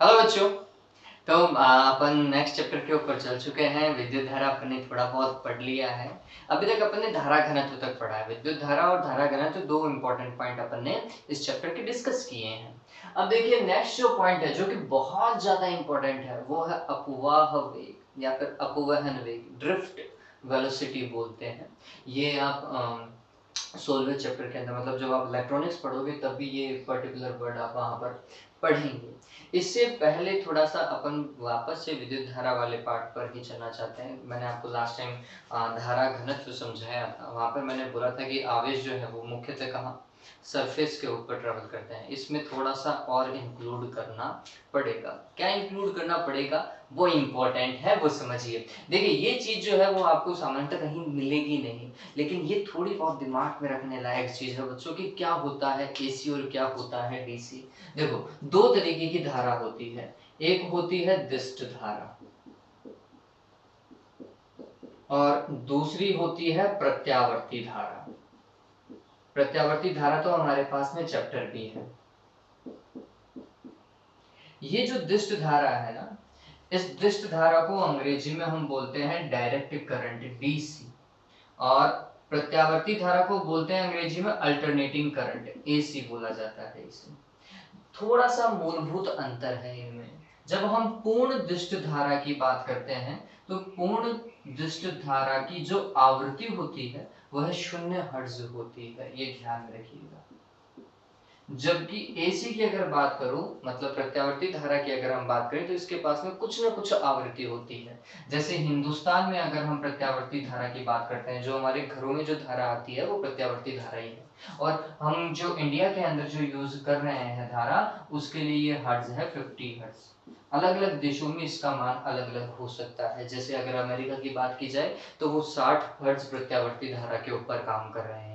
Hello बच्चों। तो अपन next chapter के ऊपर चल चुके हैं। विद्युत धारा अपन ने थोड़ा बहुत पढ़ लिया है। अभी तक अपन ने धारा घनत्व तक पढ़ा है। विद्युत धारा और धारा घनत्व दो इंपॉर्टेंट पॉइंट अपन ने इस चैप्टर के डिस्कस किए हैं। अब देखिए नेक्स्ट जो पॉइंट है जो कि बहुत ज्यादा इंपॉर्टेंट है वो है अपवाह वेग या फिर अपवहन वेग, ड्रिफ्ट वेलोसिटी बोलते हैं। ये आप 16वें चैप्टर के अंदर मतलब जब आप इलेक्ट्रॉनिक्स पढ़ोगे तब भी ये पर्टिकुलर वर्ड आप वहाँ पर पढ़ेंगे। इससे पहले थोड़ा सा अपन वापस से विद्युत धारा वाले पार्ट पर ही चलना चाहते हैं। मैंने आपको लास्ट टाइम धारा घनत्व समझाया था। वहाँ पर मैंने बोला था कि आवेश जो है वो मुख्यतः कहाँ सरफेस के ऊपर ट्रेवल करते हैं। इसमें थोड़ा सा और इंक्लूड करना पड़ेगा। क्या इंक्लूड करना पड़ेगा वो इम्पोर्टेंट है, वो समझिए। देखिए ये चीज जो है वो आपको सामान्यतः कहीं मिलेगी नहीं, लेकिन ये थोड़ी बहुत दिमाग में रखने लायक चीज है बच्चों की। क्या होता है एसी और क्या होता है डीसी। देखो दो तरीके की धारा होती है। एक होती है दिष्ट धारा और दूसरी होती है प्रत्यावर्ती धारा। प्रत्यावर्ती धारा तो हमारे पास में चैप्टर भी है। ये जो दिष्ट धारा है ना, इस दिष्ट धारा को अंग्रेजी में हम बोलते हैं डायरेक्ट करंट डीसी, और प्रत्यावर्ती धारा को बोलते हैं अंग्रेजी में अल्टरनेटिंग करंट एसी बोला जाता है इसे। थोड़ा सा मूलभूत अंतर है इनमें। जब हम पूर्ण दिष्ट धारा की बात करते हैं तो पूर्ण दिष्ट धारा की जो आवृत्ति होती है वह 0 हर्ट्ज होती है, ये ध्यान में रखिएगा। जबकि एसी की अगर बात करूं मतलब प्रत्यावर्ती धारा की अगर हम बात करें तो इसके पास में कुछ ना कुछ आवृत्ति होती है। जैसे हिंदुस्तान में अगर हम प्रत्यावर्ती धारा की बात करते हैं, जो हमारे घरों में जो धारा आती है वो प्रत्यावर्ती धारा ही है। और हम जो इंडिया के अंदर जो यूज कर रहे हैं धारा, उसके लिए ये हर्ट्ज है 50 हर्ट्ज। अलग अलग देशों में इसका मान अलग अलग हो सकता है। जैसे अगर अमेरिका की बात की जाए तो वो 60 हर्ट्ज प्रत्यावर्ती धारा के ऊपर काम कर रहे हैं।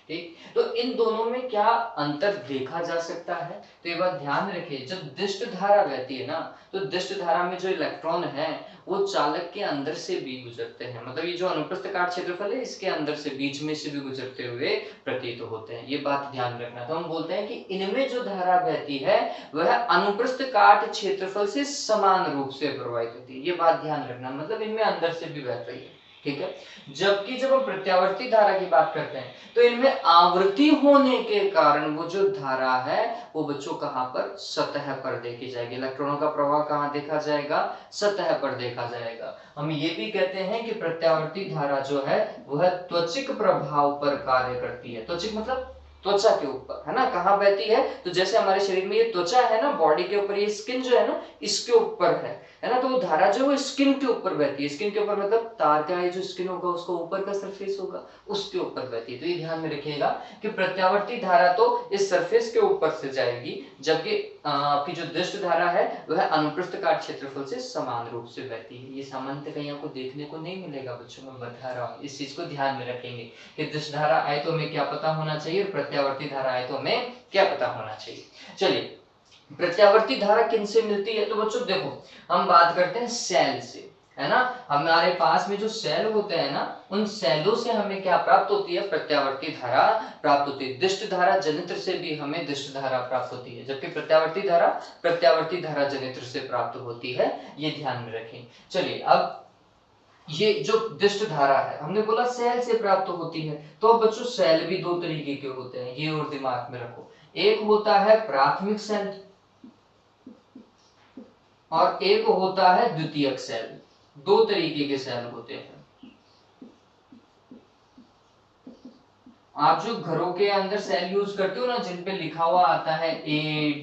ठीक, तो इन दोनों में क्या अंतर देखा जा सकता है, तो ये बात ध्यान रखिए। जब दिष्ट धारा बहती है ना, तो दिष्ट धारा में जो इलेक्ट्रॉन है वो चालक के अंदर से भी गुजरते हैं। मतलब ये जो अनुप्रस्थ काट क्षेत्रफल है इसके अंदर से बीच में से भी गुजरते हुए प्रतीत होते हैं। ये बात ध्यान रखना। तो हम बोलते हैं कि इनमें जो धारा बहती है वह अनुप्रस्थ काट क्षेत्रफल से समान रूप से प्रवाहित होती है। ये बात ध्यान रखना, मतलब इनमें अंदर से भी बह रही है। ठीक है। जबकि जब हम प्रत्यावर्ती धारा की बात करते हैं तो इनमें आवृत्ति होने के कारण वो जो धारा है वो बच्चों कहां पर सतह पर देखी जाएगी। इलेक्ट्रॉनों का प्रवाह कहां देखा जाएगा, सतह पर देखा जाएगा। हम ये भी कहते हैं कि प्रत्यावर्ती धारा जो है वह त्वचिक प्रभाव पर कार्य करती है। त्वचिक मतलब त्वचा के ऊपर, है ना, कहां बहती है, तो जैसे हमारे शरीर में ये त्वचा है ना, बॉडी के ऊपर ये स्किन जो है ना इसके ऊपर है ना, तो वो धारा जो है स्किन के ऊपर बहती है। स्किन के ऊपर मतलब तार का ये जो स्किन होगा उसका ऊपर का सरफेस होगा उसके ऊपर बहती है। तो ये ध्यान में रखिएगा कि प्रत्यावर्ती धारा तो इस सरफेस के ऊपर से जाएगी, जबकि आपकी जो दिष्ट धारा है वह अनुप्रस्थ काट क्षेत्रफल से समान रूप से बहती है। ये सामान्यतः कहीं आपको देखने को नहीं मिलेगा बच्चों, मैं बता रहा हूँ। इस चीज को ध्यान में रखेंगे कि दिष्ट धारा आए तो हमें क्या पता होना चाहिए और प्रत्यावर्ती धारा आए तो हमें क्या पता होना चाहिए। चलिए, प्रत्यावर्ती धारा किनसे मिलती है, तो बच्चों देखो हम बात करते हैं सेल से, है ना। हमारे पास में जो सेल होते हैं ना, उन सेलों से हमें क्या प्राप्त होती है, प्रत्यावर्ती धारा प्राप्त होती है। दिष्ट धारा जनित्र से भी हमें दिष्ट धारा प्राप्त होती है, जबकि प्रत्यावर्ती धारा जनित्र से प्राप्त होती है। ये ध्यान में रखें। चलिए, अब ये जो दिष्ट धारा है हमने बोला सेल से प्राप्त होती है, तो अब बच्चों सेल भी दो तरीके के होते हैं, ये और दिमाग में रखो। एक होता है प्राथमिक सेल और एक होता है द्वितीयक सेल। दो तरीके के सेल होते हैं। आप जो घरों के अंदर सेल यूज करते हो ना, जिन पे लिखा हुआ आता है AA,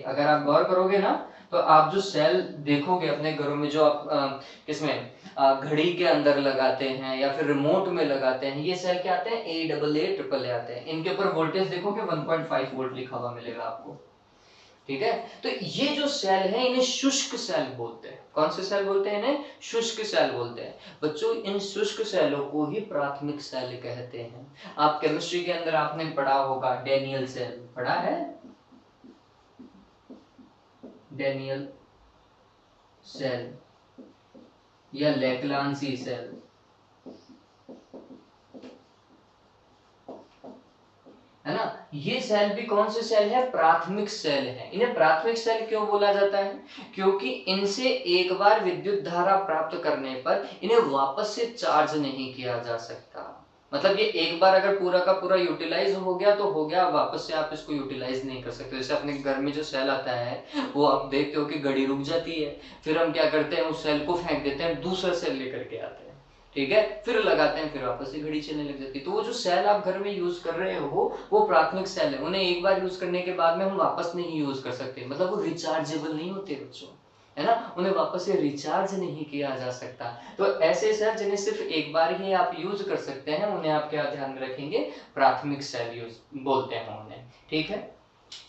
अगर आप गौर करोगे ना तो आप जो सेल देखोगे अपने घरों में, जो आप किसमें घड़ी के अंदर लगाते हैं या फिर रिमोट में लगाते हैं, ये सेल क्या आते हैं, AA, आते हैं। इनके ऊपर वोल्टेज देखोगे 1.5 वोल्ट लिखा हुआ मिलेगा आपको। ठीक है, तो ये जो सेल है इन्हें शुष्क सेल बोलते हैं। कौन से सेल बोलते हैं, इन्हें शुष्क सेल बोलते हैं। बच्चों इन शुष्क सेलों को ही प्राथमिक सेल कहते हैं। आप केमिस्ट्री के अंदर आपने पढ़ा होगा डेनियल सेल, पढ़ा है, डेनियल सेल या लेक्लांसी सेल, है ना। ये सेल भी कौन से सेल है, प्राथमिक सेल है। इन्हें प्राथमिक सेल क्यों बोला जाता है, क्योंकि इनसे एक बार विद्युत धारा प्राप्त करने पर इन्हें वापस से चार्ज नहीं किया जा सकता। मतलब ये एक बार अगर पूरा का पूरा यूटिलाइज हो गया तो हो गया, वापस से आप इसको यूटिलाइज नहीं कर सकते। जैसे अपने घर में जो सेल आता है वो आप देखते हो कि घड़ी रुक जाती है, फिर हम क्या करते हैं, उस सेल को फेंक देते हैं, दूसरा सेल लेकर के आते हैं, ठीक है, फिर लगाते हैं, फिर वापस से घड़ी चलने लग जाती है। तो वो जो सेल आप घर में यूज कर रहे हो वो प्राथमिक सेल है, उन्हें एक बार यूज करने के बाद में हम वापस नहीं यूज कर सकते, मतलब वो रिचार्जेबल नहीं होते बच्चों, है ना, उन्हें वापस से रिचार्ज नहीं किया जा सकता। तो ऐसे सेल जिन्हें सिर्फ एक बार ही आप यूज कर सकते हैं उन्हें आप क्या ध्यान में रखेंगे, प्राथमिक सेल यूज बोलते हैं उन्हें, ठीक है।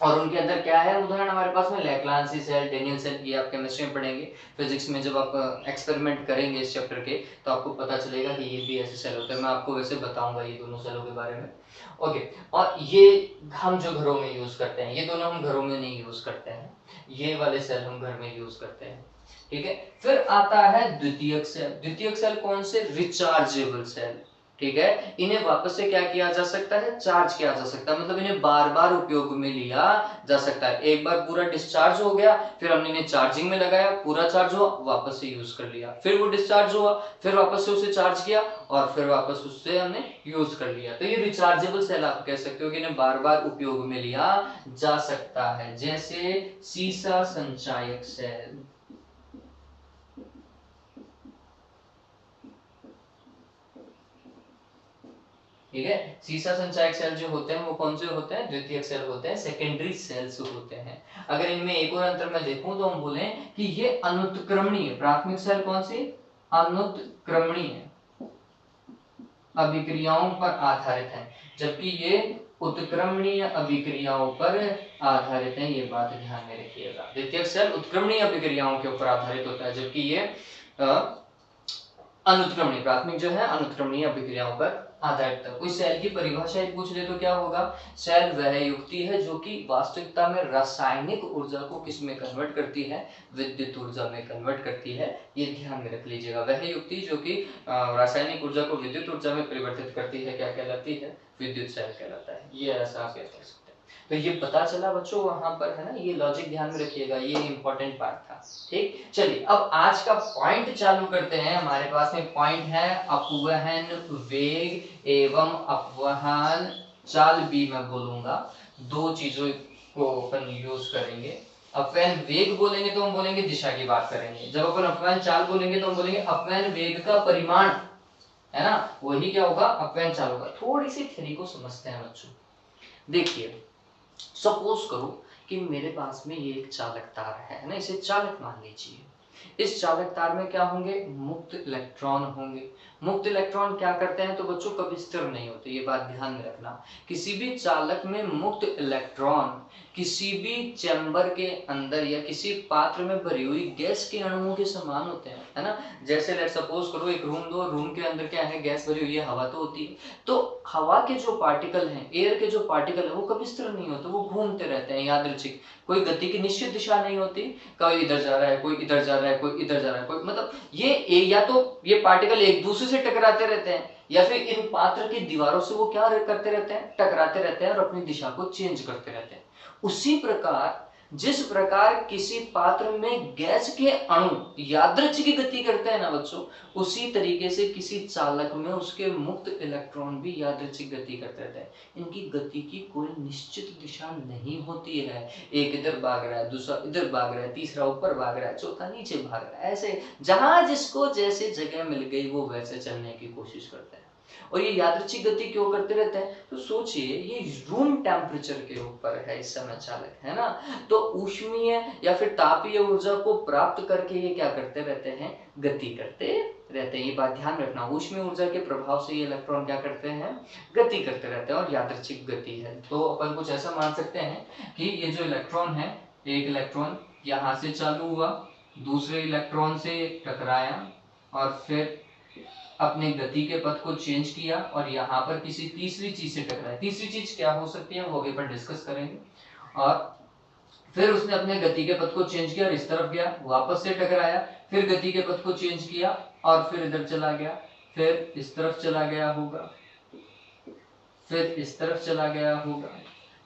और उनके अंदर क्या है उदाहरण हमारे पास में, लैक्लांसी सेल, डेनियल सेल, ये आप केमिस्ट्री में पढ़ेंगे। फिजिक्स में जब आप एक्सपेरिमेंट करेंगे इस चैप्टर के तो आपको पता चलेगा कि ये भी ऐसे सेल होते हैं। मैं आपको वैसे बताऊंगा ये दोनों सेलों के बारे में, ओके। और ये हम जो घरों में यूज करते हैं, ये दोनों हम घरों में नहीं यूज करते हैं, ये वाले सेल हम घर में यूज करते हैं, ठीक है। फिर आता है द्वितीयक सेल। द्वितीयक सेल कौन से, रिचार्जेबल सेल, ठीक है। इन्हें वापस से क्या किया जा सकता है, चार्ज किया जा सकता है, मतलब इन्हें बार बार उपयोग में लिया जा सकता है। एक बार पूरा डिस्चार्ज हो गया, फिर हमने इन्हें चार्जिंग में लगाया, पूरा चार्ज हुआ, वापस से यूज कर लिया, फिर वो डिस्चार्ज हुआ, फिर वापस से उसे चार्ज किया और फिर वापस उससे हमने यूज कर लिया। तो ये रिचार्जेबल सेल आप कह सकते हो कि इन्हें बार बार उपयोग में लिया जा सकता है, जैसे सीसा संचायक सेल, ठीक है। सीसा संचायक सेल जो होते हैं वो कौन से होते हैं, द्वितीयक सेल होते हैं, सेकेंडरी सेल्स होते हैं। अगर इनमें एक और अंतर मैं देखूं तो हम बोले कि ये अनुत्क्रमणीय, प्राथमिक सेल कौन सी, अनुत्क्रमणीय अभिक्रियाओं पर आधारित है, जबकि ये उत्क्रमणीय अभिक्रियाओं पर आधारित है। ये बात ध्यान में रखिएगा, द्वितीयक सेल उत्क्रमणीय अभिक्रियाओं के ऊपर आधारित होता है, जबकि ये अनुत्क्रमणीय, प्राथमिक जो है अनुत्क्रमणीय अभिक्रियाओं पर आधारित है। कोई सेल की परिभाषा एक पूछ ले तो क्या होगा, सेल वह युक्ति है जो कि वास्तविकता में रासायनिक ऊर्जा को किस में कन्वर्ट करती है, विद्युत ऊर्जा में कन्वर्ट करती है। ये ध्यान में रख लीजिएगा, वह युक्ति जो कि रासायनिक ऊर्जा को विद्युत ऊर्जा में परिवर्तित करती है क्या कहलाती है, विद्युत सेल कहलाता है। ये ऐसा आप कह सकते हैं। तो ये पता चला बच्चों वहां पर, है ना, ये लॉजिक ध्यान में रखिएगा, ये इंपॉर्टेंट पार्ट था, ठीक। चलिए अब आज का पॉइंट चालू करते हैं। हमारे पास में पॉइंट है अपवहन वेग एवं अपवहन चाल भी मैं बोलूंगा, दो चीजों को अपन यूज करेंगे। अपवहन वेग बोलेंगे तो हम बोलेंगे दिशा की बात करेंगे, जब अपन अपवहन चाल बोलेंगे तो हम बोलेंगे अपवहन वेग का परिमाण, है ना, वही क्या होगा, अपवहन चाल होगा। थोड़ी सी थ्योरी को समझते हैं बच्चों। देखिए सपोज करो कि मेरे पास में ये एक चालक तार है ना, इसे चालक मान लीजिए। इस चालक तार में क्या होंगे, मुक्त इलेक्ट्रॉन होंगे। मुक्त इलेक्ट्रॉन क्या करते हैं तो बच्चों कभी स्थिर नहीं होते, ये बात ध्यान में रखना। किसी भी चालक में मुक्त इलेक्ट्रॉन किसी भी चैम्बर के अंदर या किसी पात्र में भरी हुई गैस के अणुओं के समान होते हैं, है ना। जैसे लेट सपोज करो एक रूम दो, रूम के अंदर क्या है, गैस भरी हुई है, हवा तो होती है। तो हवा के जो पार्टिकल हैं, एयर के जो पार्टिकल है वो कभी स्थिर नहीं होते, वो घूमते रहते हैं यादृच्छिक, कोई गति की निश्चित दिशा नहीं होती, कोई इधर जा रहा है, कोई इधर जा रहा है, कोई इधर जा रहा है, कोई मतलब ये या तो ये पार्टिकल एक दूसरे से टकराते रहते हैं या फिर इन पात्र की दीवारों से वो क्या करते रहते हैं, टकराते रहते हैं और अपनी दिशा को चेंज करते रहते हैं। उसी प्रकार जिस प्रकार किसी पात्र में गैस के अणु यादृच्छिक गति करते हैं ना बच्चों, उसी तरीके से किसी चालक में उसके मुक्त इलेक्ट्रॉन भी यादृच्छिक गति करते रहते हैं। इनकी गति की कोई निश्चित दिशा नहीं होती है, एक इधर भाग रहा है, दूसरा इधर भाग रहा है, तीसरा ऊपर भाग रहा है, चौथा नीचे भाग रहा है, ऐसे जहां जिसको जैसे जगह मिल गई वो वैसे चलने की कोशिश करता है। और ये यादृच्छिक गति क्यों करते रहते हैं, तो सोचिए ये रूम टेम्परेचर के ऊपर है इस समय चालक, है ना। तो ऊष्मीय या फिर तापीय ऊर्जा को प्राप्त करके ये क्या करते रहते हैं, गति करते रहते हैं। ये बात ध्यान रखना, ऊष्मीय ऊर्जा के प्रभाव से ये इलेक्ट्रॉन क्या करते हैं, गति करते रहते हैं और यादृच्छिक गति है। तो अपन कुछ ऐसा मान सकते हैं कि ये जो इलेक्ट्रॉन है, एक इलेक्ट्रॉन यहाँ से चालू हुआ, दूसरे इलेक्ट्रॉन से टकराया और फिर अपने गति के पथ को चेंज किया और यहाँ पर किसी तीसरी चीज से टकराया। तीसरी चीज क्या हो सकती है वो अभी अपन डिस्कस करेंगे। और फिर उसने अपने गति के पथ को चेंज किया और इस तरफ गया, वापस से टकराया, फिर गति के पथ को चेंज किया और फिर इधर चला गया, फिर इस तरफ चला गया होगा, फिर इस तरफ चला गया होगा,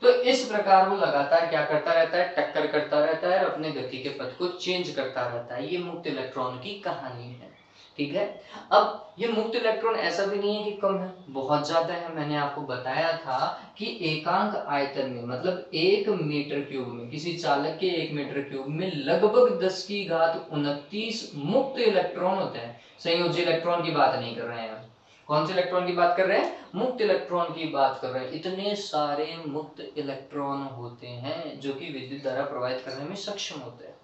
तो इस प्रकार वो लगातार क्या करता रहता है, टक्कर करता रहता है और अपने गति के पथ को चेंज करता रहता है। ये मुक्त इलेक्ट्रॉन की कहानी है। ठीक है। अब ये मुक्त इलेक्ट्रॉन ऐसा भी नहीं है कि कम है, बहुत ज्यादा है। मैंने आपको बताया था कि एकांक आयतन में, मतलब 1 मीटर क्यूब में, किसी चालक के 1 मीटर क्यूब में लगभग 10⁻29 मुक्त इलेक्ट्रॉन होते हैं। संयोजी इलेक्ट्रॉन की बात नहीं कर रहे हैं, कौन से इलेक्ट्रॉन की बात कर रहे हैं, मुक्त इलेक्ट्रॉन की बात कर रहे हैं। इतने सारे मुक्त इलेक्ट्रॉन होते हैं जो कि विद्युत धारा प्रवाहित करने में सक्षम होते हैं।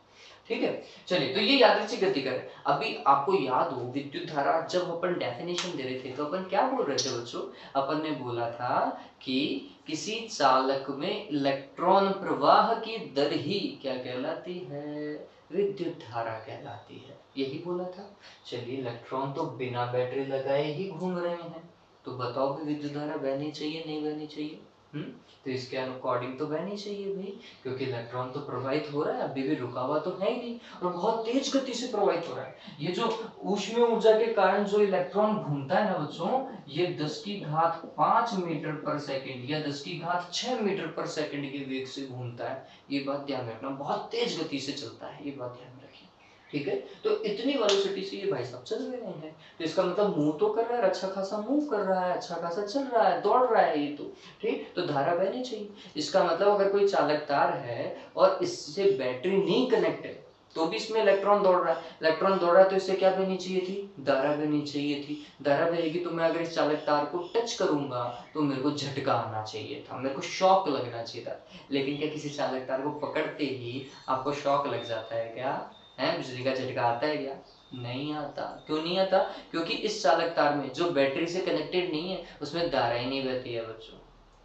ठीक है। चलिए, तो ये यादृच्छिक गति कर। अभी आपको याद हो विद्युत धारा, जब अपन डेफिनेशन दे रहे थे तो अपन क्या बोल रहे थे बच्चों, अपन ने बोला था कि किसी चालक में इलेक्ट्रॉन प्रवाह की दर ही क्या कहलाती है, विद्युत धारा कहलाती है। यही बोला था। चलिए, इलेक्ट्रॉन तो बिना बैटरी लगाए ही घूम रहे हैं, तो बताओ कि विद्युत धारा बहनी चाहिए नहीं बहनी चाहिए? तो इसके अकॉर्डिंग तो बहनी चाहिए भाई, क्योंकि इलेक्ट्रॉन तो प्रवाहित हो रहा है, अभी भी रुका हुआ तो है ही नहीं, और बहुत तेज गति से प्रवाहित हो रहा है। ये जो ऊष्मीय ऊर्जा के कारण जो इलेक्ट्रॉन घूमता है ना बच्चों, ये 10⁵ मीटर पर सेकंड या 10⁶ मीटर पर सेकंड के वेग से घूमता है। ये बात ध्यान रखना, बहुत तेज गति से चलता है, ये बात ध्यान रखिए। ठीक है। तो इतनी वेलोसिटी से ये भाई साहब चल रहे हैं, तो इसका मतलब मूव तो कर रहा है, अच्छा खासा मूव कर रहा है, अच्छा खासा चल रहा है, दौड़ रहा है ये तो। ठीक, तो धारा बहनी चाहिए। इसका मतलब अगर कोई चालक तार है और इससे बैटरी नहीं कनेक्ट है, तो भी इसमें इलेक्ट्रॉन दौड़ रहा है, इलेक्ट्रॉन दौड़ रहा है, तो इससे क्या बहनी चाहिए थी, धारा बहनी चाहिए थी। धारा बहेगी तो मैं अगर इस चालक तार को टच करूंगा तो मेरे को झटका आना चाहिए था, मेरे को शॉक लगना चाहिए था। लेकिन क्या किसी चालक तार को पकड़ते ही आपको शॉक लग जाता है क्या, है बिजली का झटका आता है क्या? नहीं आता। क्यों नहीं आता? क्योंकि इस चालक तार में जो बैटरी से कनेक्टेड नहीं है उसमें धारा ही नहीं बहती है बच्चों।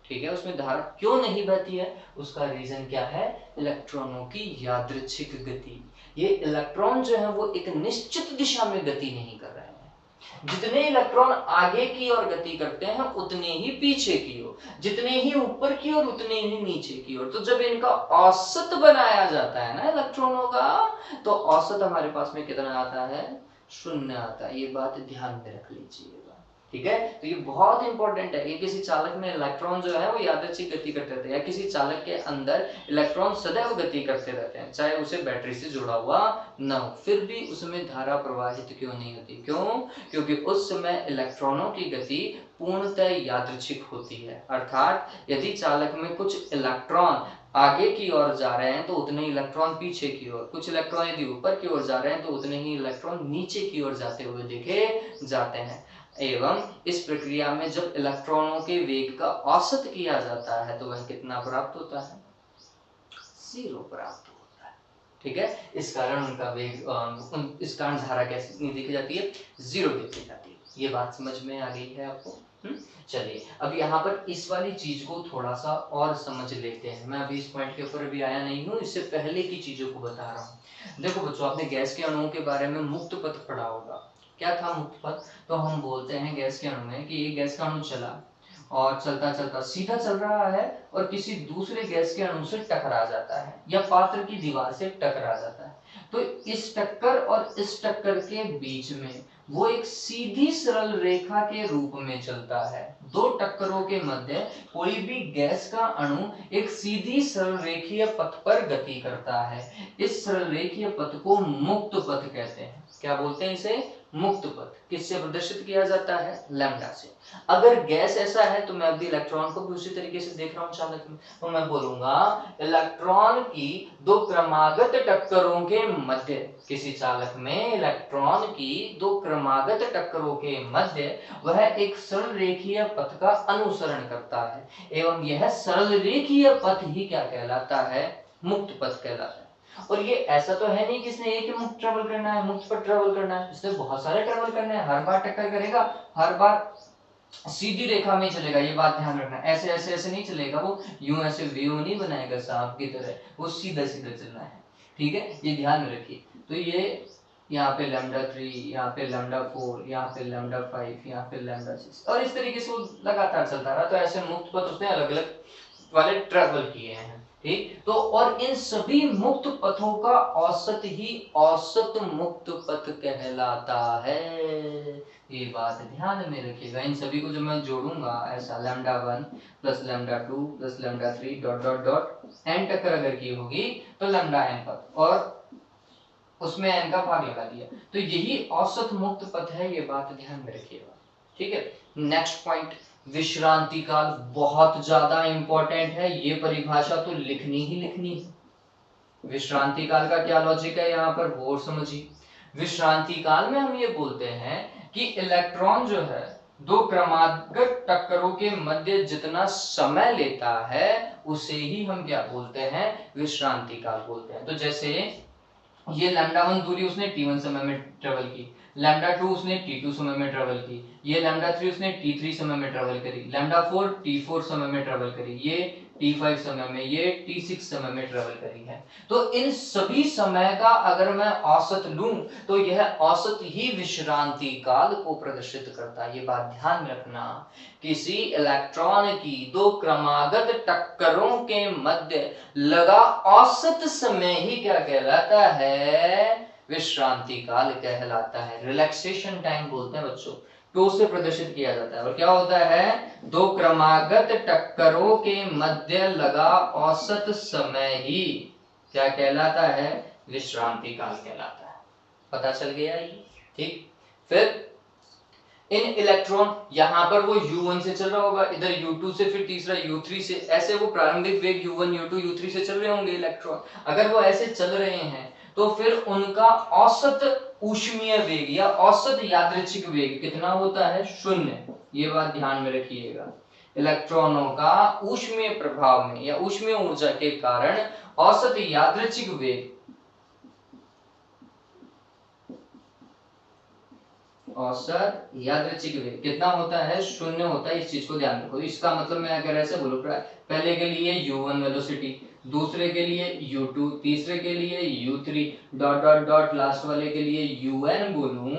ठीक है, उसमें धारा क्यों नहीं बहती है, उसका रीजन क्या है, इलेक्ट्रॉनों की यादृच्छिक गति। ये इलेक्ट्रॉन जो है वो एक निश्चित दिशा में गति नहीं कर रहे हैं। जितने इलेक्ट्रॉन आगे की ओर गति करते हैं उतने ही पीछे की ओर, जितने ही ऊपर की ओर उतने ही नीचे की ओर। तो जब इनका औसत बनाया जाता है ना इलेक्ट्रॉनों का, तो औसत हमारे पास में कितना आता है, 0 आता है। ये बात ध्यान में रख लीजिएगा। ठीक है, तो ये बहुत इंपॉर्टेंट है। ये किसी चालक में इलेक्ट्रॉन जो है वो यादृच्छिक गति करते रहते हैं, या किसी चालक के अंदर इलेक्ट्रॉन सदैव गति करते रहते हैं, चाहे उसे बैटरी से जुड़ा हुआ न हो, फिर भी उसमें धारा प्रवाहित क्यों नहीं होती? क्यों? क्योंकि उस समय इलेक्ट्रॉनों की गति पूर्णतः यादृच्छिक होती है। अर्थात यदि चालक में कुछ इलेक्ट्रॉन आगे की ओर जा रहे हैं तो उतने ही इलेक्ट्रॉन पीछे की ओर, कुछ इलेक्ट्रॉन यदि ऊपर की ओर जा रहे हैं तो उतने ही इलेक्ट्रॉन नीचे की ओर जाते हुए देखे जाते हैं। एवं इस प्रक्रिया में जब इलेक्ट्रॉनों के वेग का औसत किया जाता है तो वह कितना प्राप्त होता है, 0 प्राप्त होता है। ठीक है, इस कारण उनका वेग, इस कारण धारा कैसी नहीं देखी जाती है, 0 देखी जाती है। ये बात समझ में आ गई है आपको? चलिए, अब यहाँ पर इस वाली चीज को थोड़ा सा और समझ लेते हैं। मैं अभी इस पॉइंट के ऊपर भी आया नहीं हूँ, इससे पहले की चीजों को बता रहा हूँ। देखो बच्चों, आपने गैस के अणुओं के बारे में मुक्त पथ पढ़ा होगा। क्या था मुक्त पथ? तो हम बोलते हैं गैस के अणु में कि ये गैस का अणु चला और चलता चलता सीधा चल रहा है और किसी दूसरे गैस के अणु से टकरा जाता है या पात्र की दीवार से टकरा जाता है। तो इस टक्कर और इस टक्कर के बीच में वो एक सीधी सरल रेखा के रूप में चलता है। दो टक्करों के मध्य कोई भी गैस का अणु एक सीधी सरल रेखीय पथ पर गति करता है। इस सरल रेखीय पथ को मुक्त पथ कहते हैं। क्या बोलते हैं इसे? मुक्त पथ। किससे प्रदर्शित किया जाता है? लैम्डा से। अगर गैस ऐसा है तो मैं अभी इलेक्ट्रॉन को भी उसी तरीके से देख रहा हूं चालक में, तो मैं बोलूंगा इलेक्ट्रॉन की दो क्रमागत टक्करों के मध्य, किसी चालक में इलेक्ट्रॉन की दो क्रमागत टक्करों के मध्य वह एक सरल रेखीय पथ का अनुसरण करता है, एवं यह सरल रेखीय पथ ही क्या कहलाता है? मुक्त पथ कहलाता है। और ये ऐसा तो है नहीं कि इसने एक ही मुक्त ट्रेवल करना है, मुक्त पर ट्रेवल करना है, इसने बहुत सारे ट्रेवल करने हैं। हर बार टक्कर करेगा, हर बार सीधी रेखा में चलेगा, ये बात ध्यान रखना। ऐसे ऐसे ऐसे नहीं चलेगा, वो यूं ऐसे वेव नहीं बनाएगा सांप की तरह, वो सीधा सीधा चलना है। ठीक है, ये ध्यान में रखिए। तो ये यहाँ पे λ3, यहाँ पे λ4, यहाँ पे λ5, यहाँ पे λ6, और इस तरीके से वो लगातार चलता रहा। तो ऐसे मुक्त पथ उसने अलग अलग वाले ट्रेवल किए हैं। ठीक। तो और इन सभी मुक्त पथों का औसत ही औसत मुक्त पथ कहलाता है। ये बात ध्यान में रखिएगा। इन सभी को जब मैं जोड़ूंगा ऐसा λ1 plus λ2 plus λ3 dot dot dot n टक्कर अगर की होगी तो λn पथ और उसमें n का भाग लगा दिया, तो यही औसत मुक्त पथ है। ये बात ध्यान में रखिएगा, ठीक है। नेक्स्ट पॉइंट, विश्रांति काल बहुत ज्यादा इंपॉर्टेंट है। ये परिभाषा तो लिखनी ही लिखनी है। विश्रांति काल का क्या लॉजिक है यहाँ पर वो समझिए। विश्रांति काल में हम ये बोलते हैं कि इलेक्ट्रॉन जो है दो क्रमागत टक्करों के मध्य जितना समय लेता है उसे ही हम क्या बोलते हैं, विश्रांति काल बोलते हैं। तो जैसे ये λ1 दूरी उसने t1 समय में ट्रेवल की, λ2 उसने t2 समय में ट्रेवल की, ये λ3 उसने t3 समय में ट्रेवल करी, λ4 t4 समय में ट्रेवल करी, ये t5 समय में, ये t6 समय में ट्रेवल करी है। तो इन सभी समय का अगर मैं औसत लूं तो यह औसत ही विश्रांति काल को प्रदर्शित करता है। ये बात ध्यान में रखना, किसी इलेक्ट्रॉन की दो क्रमागत टक्करों के मध्य लगा औसत समय ही क्या कहलाता है, विश्रांति काल कहलाता है। रिलैक्सेशन टाइम बोलते हैं बच्चों, टू से प्रदर्शित किया जाता है। और क्या होता है, दो क्रमागत टक्करों के मध्य लगा औसत समय ही क्या कहलाता है, विश्रांति काल कहलाता है। पता चल गया ये, ठीक। फिर इन इलेक्ट्रॉन यहां पर वो u1 से चल रहा होगा, इधर u2 से, फिर तीसरा u3 से, ऐसे वो प्रारंभिक वेग u1 u2 u3 से चल रहे होंगे इलेक्ट्रॉन। अगर वो ऐसे चल रहे हैं तो फिर उनका औसत ऊष्मीय वेग या औसत यादृच्छिक वेग कितना होता है, 0। ये बात ध्यान में रखिएगा। इलेक्ट्रॉनों का ऊष्मीय प्रभाव में या ऊष्मीय ऊर्जा के कारण औसत यादृच्छिक वेग, औसत यादृच्छिक वेग कितना होता है, 0 होता है। इस चीज को ध्यान रखो। इसका मतलब मैं अगर ऐसे बोलूं, पहले के लिए u1 वेलोसिटी, दूसरे के लिए u2, तीसरे के लिए u3 dot dot dot last वाले के लिए un बोलूं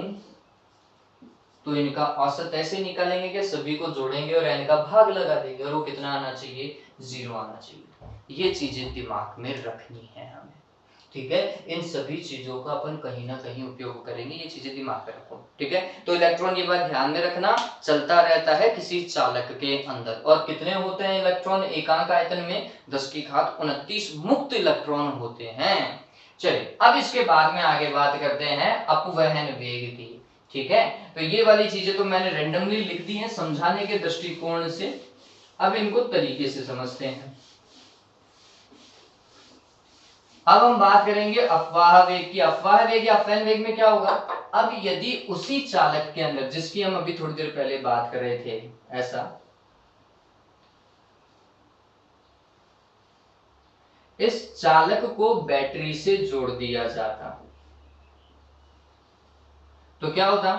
तो इनका औसत ऐसे निकालेंगे कि सभी को जोड़ेंगे और n का भाग लगा देंगे और वो कितना आना चाहिए, 0 आना चाहिए। ये चीजें दिमाग में रखनी है हमें, ठीक है। इन सभी चीजों का अपन कहीं ना कहीं उपयोग करेंगे, ये चीजें दिमाग में रखो, ठीक है। तो इलेक्ट्रॉन, ये बात ध्यान में रखना, चलता रहता है किसी चालक के अंदर। और कितने होते हैं इलेक्ट्रॉन एकांक आयतन में, 10⁻29 मुक्त इलेक्ट्रॉन होते हैं। चलिए अब इसके बाद में आगे बात करते हैं अपवहन वेग की, ठीक है। तो ये वाली चीजें तो मैंने रेंडमली लिख दी है समझाने के दृष्टिकोण से। अब इनको तरीके से समझते हैं। अब हम बात करेंगे अपवाह वेग की। अपवाह वेग या अपवहन वेग में क्या होगा, अब यदि उसी चालक के अंदर, जिसकी हम अभी थोड़ी देर पहले बात कर रहे थे, ऐसा इस चालक को बैटरी से जोड़ दिया जाता तो क्या होता,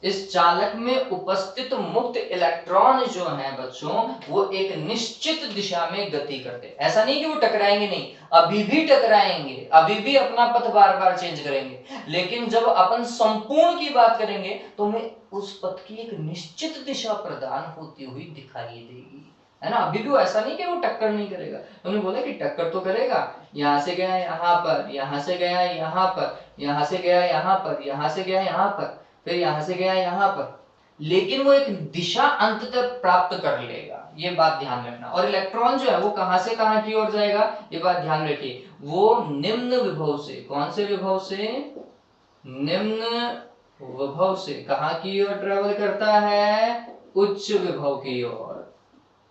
इस चालक में उपस्थित मुक्त इलेक्ट्रॉन जो हैं बच्चों, वो एक निश्चित दिशा में गति करते। ऐसा नहीं कि वो टकराएंगे नहीं, अभी भी टकराएंगे, अभी भी अपना पथ बार बार चेंज करेंगे, लेकिन जब अपन संपूर्ण की बात करेंगे तो हमें उस पथ की एक निश्चित दिशा प्रदान होती हुई दिखाई देगी, है ना। अभी भी ऐसा नहीं कि वो टक्कर नहीं करेगा, तुमने बोला कि टक्कर तो करेगा, यहां से गया यहाँ पर, यहां से गया यहाँ पर, यहां से गया यहाँ पर, यहां से गया यहाँ पर, फिर यहां से गया यहाँ पर, लेकिन वो एक दिशा अंततः प्राप्त कर लेगा। ये बात ध्यान रखना। और इलेक्ट्रॉन जो है वो कहां से कहां की ओर जाएगा, ये बात ध्यान रखिए, वो निम्न विभव से, कौन से विभव से, निम्न विभव से कहां की ओर ट्रेवल करता है, उच्च विभव की ओर।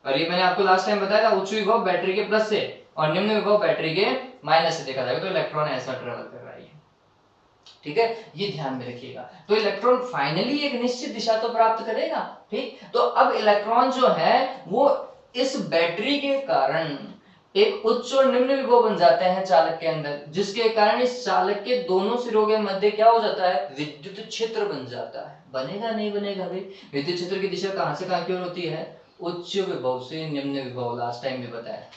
और ये मैंने आपको लास्ट टाइम बताया था, उच्च विभव बैटरी के प्लस से और निम्न विभव बैटरी के माइनस से देखा जाएगा। तो इलेक्ट्रॉन ऐसा ट्रेवल कर रहा है, ठीक है, ये ध्यान में रखिएगा। तो इलेक्ट्रॉन फाइनली एक निश्चित दिशा तो प्राप्त करेगा, ठीक। तो अब इलेक्ट्रॉन जो है वो इस बैटरी के कारण एक उच्च और निम्न विभव बन जाते हैं चालक के अंदर, जिसके कारण इस चालक के दोनों सिरों के मध्य क्या हो जाता है, विद्युत क्षेत्र बन जाता है। बनेगा नहीं बनेगा भाई, विद्युत क्षेत्र की दिशा कहां से कहां की ओर होती है, उच्च विभव से निम्न विभव, लास्ट टाइम में बताया।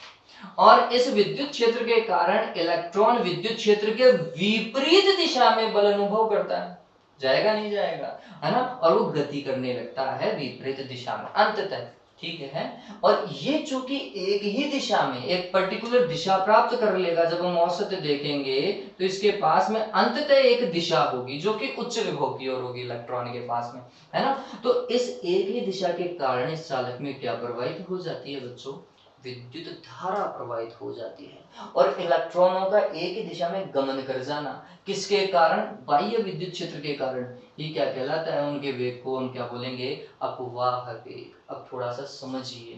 और इस विद्युत क्षेत्र के कारण इलेक्ट्रॉन विद्युत क्षेत्र के विपरीत दिशा में बल अनुभव करता है, जाएगा नहीं जाएगा, है ना। और वो गति करने लगता है विपरीत दिशा में अंततः, ठीक है। और ये चूंकि एक ही दिशा में एक पर्टिकुलर दिशा प्राप्त कर लेगा, जब हम औसत देखेंगे तो इसके पास में अंततः एक दिशा होगी जो कि उच्च विभव की ओर होगी इलेक्ट्रॉन के पास में, है ना। तो इस एक ही दिशा के कारण इस चालक में क्या प्रवाहित हो जाती है बच्चों, विद्युत धारा प्रवाहित हो जाती है। और इलेक्ट्रॉनों का एक ही दिशा में गमन कर जाना किसके कारण, बाह्य विद्युत क्षेत्र के कारण, ये क्या कहलाता है, उनके वेग को हम क्या बोलेंगे, अपवाह वेग। अब थोड़ा सा समझिए,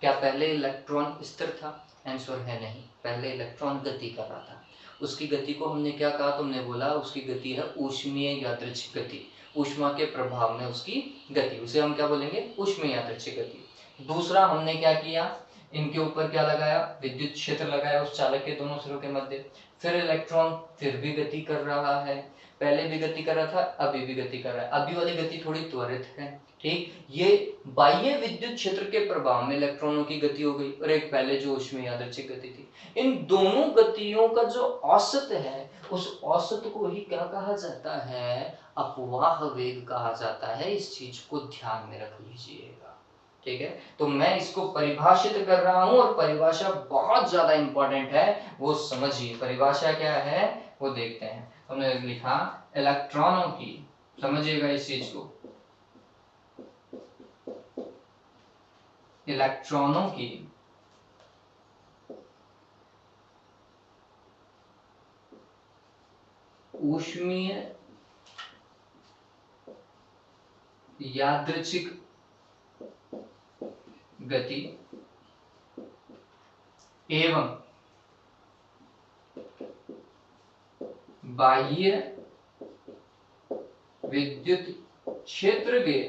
क्या पहले इलेक्ट्रॉन स्थिर था, आंसर है नहीं, पहले इलेक्ट्रॉन गति कर रहा था। उसकी गति को हमने क्या कहा, तुमने बोला उसकी गति है ऊष्मीय यादृच्छिक गति, ऊष्मा के प्रभाव में उसकी गति, उसे हम क्या बोलेंगे, ऊष्मीय यादृच्छिक गति। दूसरा हमने क्या किया, इनके ऊपर क्या लगाया, विद्युत क्षेत्र लगाया उस चालक के दोनों सिरों के मध्य। फिर इलेक्ट्रॉन फिर भी गति कर रहा है, पहले भी गति कर रहा था, अभी भी गति कर रहा है, अभी वाली गति थोड़ी त्वरित है, ठीक। ये बाह्य विद्युत क्षेत्र के प्रभाव में इलेक्ट्रॉनों की गति हो गई, और एक पहले जो ऊष्मीय यादृच्छिक गति थी। इन दोनों गतियों का जो औसत है, उस औसत को ही क्या कहा जाता है, अपवाह वेग कहा जाता है। इस चीज को ध्यान में रख लीजिएगा, ठीक है। तो मैं इसको परिभाषित कर रहा हूं, और परिभाषा बहुत ज्यादा इंपॉर्टेंट है, वो समझिए। परिभाषा क्या है वो देखते हैं। हमने लिखा इलेक्ट्रॉनों की, समझिएगा इस चीज को, इलेक्ट्रॉनों की ऊष्मीय यादृच्छिक गति एवं बाह्य विद्युत क्षेत्र के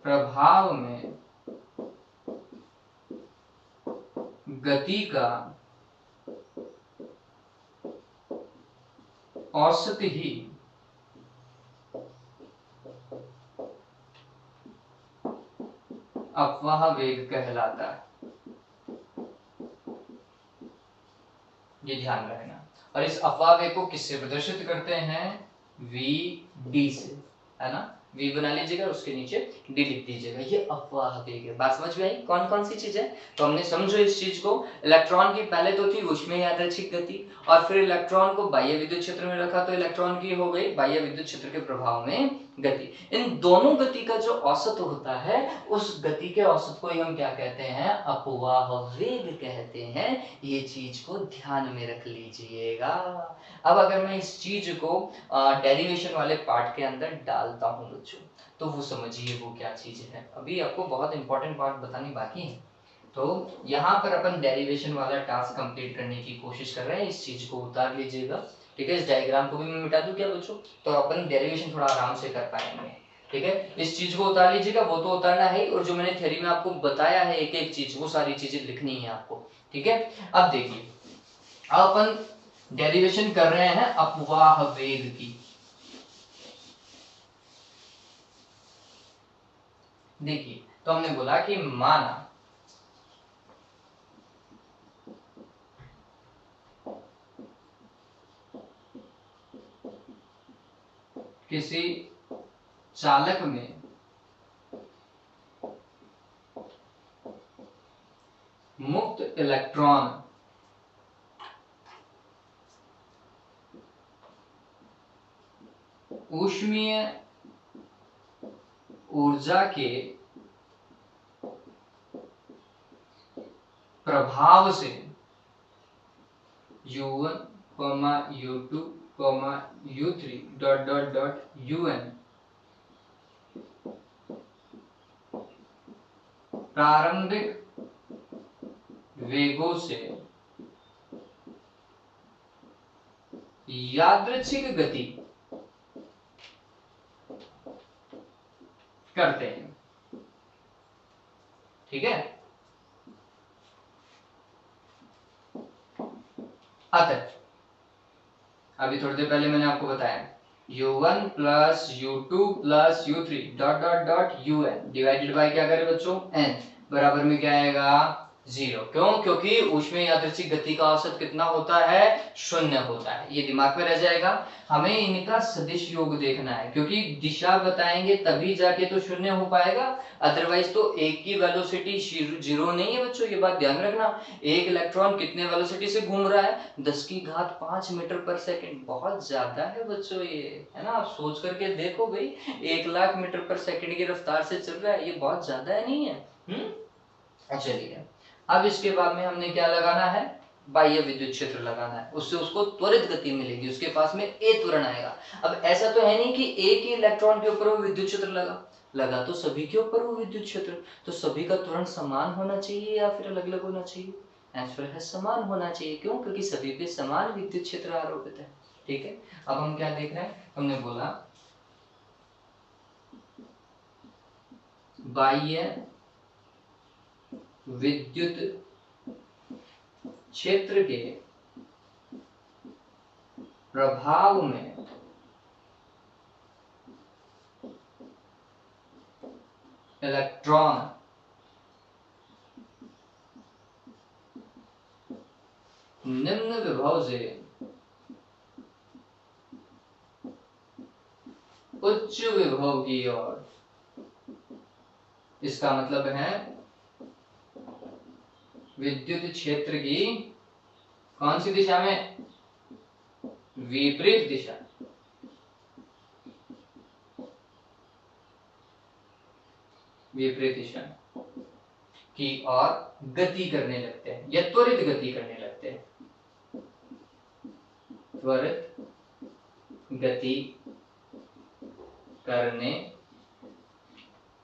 प्रभाव में गति का औसत ही अपवाह वेग कहलाता है। ये ध्यान रखना। और इस अपवाह वेग को किससे प्रदर्शित करते हैं, वी डी से, है ना। वी बना लीजिएगा, उसके नीचे डी लिख दीजिएगा। ये अपवाह वेग है। बात समझ में आई, कौन कौन सी चीज है, तो हमने समझो इस चीज को। इलेक्ट्रॉन की पहले तो थी ऊष्मीय यादृच्छिक गति, और फिर इलेक्ट्रॉन को बाह्य विद्युत क्षेत्र में रखा तो इलेक्ट्रॉन की हो गई बाह्य विद्युत क्षेत्र के प्रभाव में गति। इन दोनों गति का जो औसत होता है, उस गति के औसत को ही हम क्या कहते हैं, अपवाह वेग कहते हैं। ये चीज को ध्यान में रख लीजिएगा। अब अगर मैं इस चीज को डेरिवेशन वाले पार्ट के अंदर डालता हूं बच्चों, तो वो समझिए वो क्या चीज है। अभी आपको बहुत इंपॉर्टेंट पार्ट बतानी बाकी है। तो यहाँ पर अपन डेरिवेशन वाला टास्क कंप्लीट करने की कोशिश कर रहे हैं। इस चीज को उतार लीजिएगा, ठीक है। इस डायग्राम को भी मैं मिटा दूं क्या बच्चों, तो अपन डेरिवेशन थोड़ा आराम से कर पाएंगे, ठीक है। इस चीज को उतार लीजिएगा, वो तो उतारना है, और जो मैंने थ्योरी में आपको बताया है एक एक चीज, वो सारी चीजें लिखनी है आपको, ठीक है। अब देखिए, अब अपन डेरिवेशन कर रहे हैं अपवाह वेग की। देखिए, तो हमने बोला कि माना किसी चालक में मुक्त इलेक्ट्रॉन ऊष्मीय ऊर्जा के प्रभाव से U1, U2, U3 dot dot dot UN प्रारंभिक वेगों से यादृच्छिक गति करते हैं, ठीक है। अतः अभी थोड़ी देर पहले मैंने आपको बताया U1 plus U2 plus U3 dot dot dot UN divided by क्या करें बच्चों, N, बराबर में क्या आएगा, जीरो। क्यों? क्योंकि ऊष्मीय यादृच्छिक गति का औसत कितना होता है? शून्य होता है। ये दिमाग में रह जाएगा। हमें इनका सदिश योग देखना है, क्योंकि दिशा बताएंगे तभी जाके तो शून्य हो पाएगा, अदरवाइज तो एक की वेलोसिटी जीरो नहीं है बच्चों, ये बात ध्यान रखना। एक इलेक्ट्रॉन कितने वेलोसिटी से घूम रहा है? 10⁵ मीटर पर सेकेंड। बहुत ज्यादा है बच्चों ये, है ना? आप सोच करके देखो भाई, 1,00,000 मीटर पर सेकेंड की रफ्तार से चल रहा है, ये बहुत ज्यादा नहीं है। चलिए, अब इसके बाद में हमने क्या लगाना है? बाह्य विद्युत क्षेत्र लगाना है, उससे उसको त्वरित गति मिलेगी, उसके पास में ए त्वरण आएगा। अब ऐसा तो है नहीं कि एक ही इलेक्ट्रॉन के ऊपर वो विद्युत क्षेत्र लगा तो सभी के ऊपर वो विद्युत क्षेत्र, तो सभी का त्वरण समान होना चाहिए या फिर अलग अलग होना चाहिए? आंसर है समान होना चाहिए। क्यों? क्योंकि सभी पे समान विद्युत क्षेत्र आरोपित है। ठीक है, अब हम क्या देख रहे हैं? हमने बोला बाह्य विद्युत क्षेत्र के प्रभाव में इलेक्ट्रॉन निम्न विभव से उच्च विभव की ओर, इसका मतलब है विद्युत क्षेत्र की कौन सी दिशा में? विपरीत दिशा। विपरीत दिशा की ओर गति करने लगते हैं या त्वरित गति करने लगते हैं। त्वरित गति करने